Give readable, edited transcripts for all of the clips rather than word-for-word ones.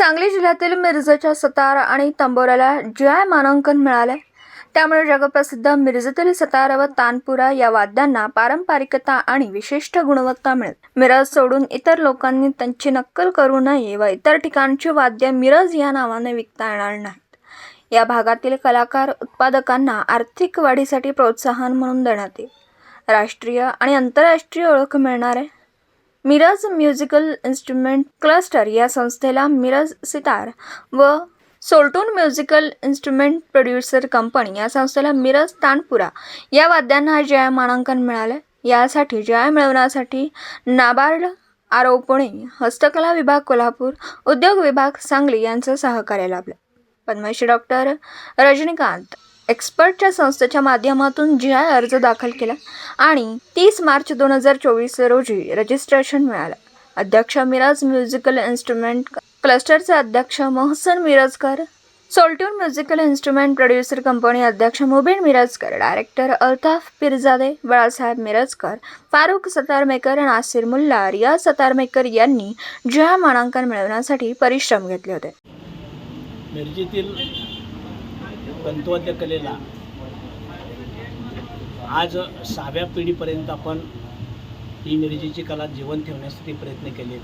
सांगली जिल्ह्यातील मिरजेच्या सतार आणि तंबोऱ्याला जीआय मानांकन मिळाले. त्यामुळे जगप्रसिद्ध मिरजेतील सतार व तानपुरा या वाद्यांना पारंपरिकता आणि विशिष्ट गुणवत्ता मिळेल. मिरज सोडून इतर लोकांनी त्यांची नक्कल करू नये व इतर ठिकाणची वाद्य मिरज या नावाने विकता येणार नाहीत. या भागातील कलाकार उत्पादकांना आर्थिक वाढीसाठी प्रोत्साहन म्हणून देण्यात येईल. राष्ट्रीय आणि आंतरराष्ट्रीय ओळख मिळणारे मिरज म्युझिकल इन्स्ट्रुमेंट क्लस्टर या संस्थेला मिरज सितार व सोल्टून म्युझिकल इन्स्ट्रुमेंट प्रोड्युसर कंपनी या संस्थेला मिरज तानपुरा या वाद्यांना जीआय मानांकन मिळाले. यासाठी जीआय मिळवण्यासाठी नाबार्ड, आरव पुणे, हस्तकला विभाग कोल्हापूर, उद्योग विभाग सांगली यांचं सहकार्य लाभलं. पद्मश्री डॉक्टर रजनीकांत एक्सपर्टच्या संस्थेच्या माध्यमातून जीआय अर्ज दाखल केला आणि 30 मार्च 2024 रोजी रजिस्ट्रेशन मिळालं. अध्यक्ष मिरज म्युझिकल इन्स्ट्रुमेंट क्लस्टरचे अध्यक्ष मोहसन मिरजकर, सोल्टून म्युझिकल इन्स्ट्रुमेंट प्रोड्युसर कंपनी अध्यक्ष मुबीन मिरजकर, डायरेक्टर अल्ताफ पिरजादे, बाळासाहेब मिरजकर, फारुख सतारमेकर, नासिर मुल्ला, रियाज सतारमेकर यांनी जीआय मानांकन मिळवण्यासाठी परिश्रम घेतले होते. मिरजेतील तंतुवाद्य कलेला आज 6व्या पिढीपर्यंत आपण ही मिरजेची कला जिवंत ठेवण्यासाठी प्रयत्न केले.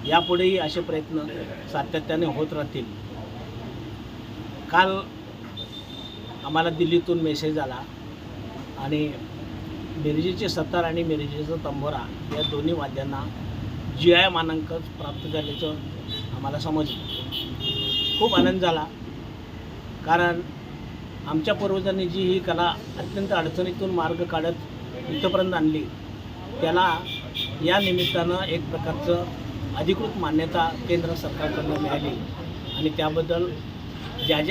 यापुढेही असे प्रयत्न सातत्याने होत राहतील. काल आम्हाला दिल्लीतून मेसेज आला आणि मिरजेचे सतार आणि मिरजेचा तंबोरा या दोन्ही वाद्यांना जीआय मानांकन प्राप्त झाल्याचं आम्हाला समजलं. खूप आनंद झाला, कारण आमच्या पूर्वजांनी जी ही कला अत्यंत अडचणीतून मार्ग काढत इथंपर्यंत आणली, त्याला या निमित्तानं एक प्रकारचं अधिकृत मान्यता केंद्र सरकारकडून मिळाली आणि त्याबद्दल ज्या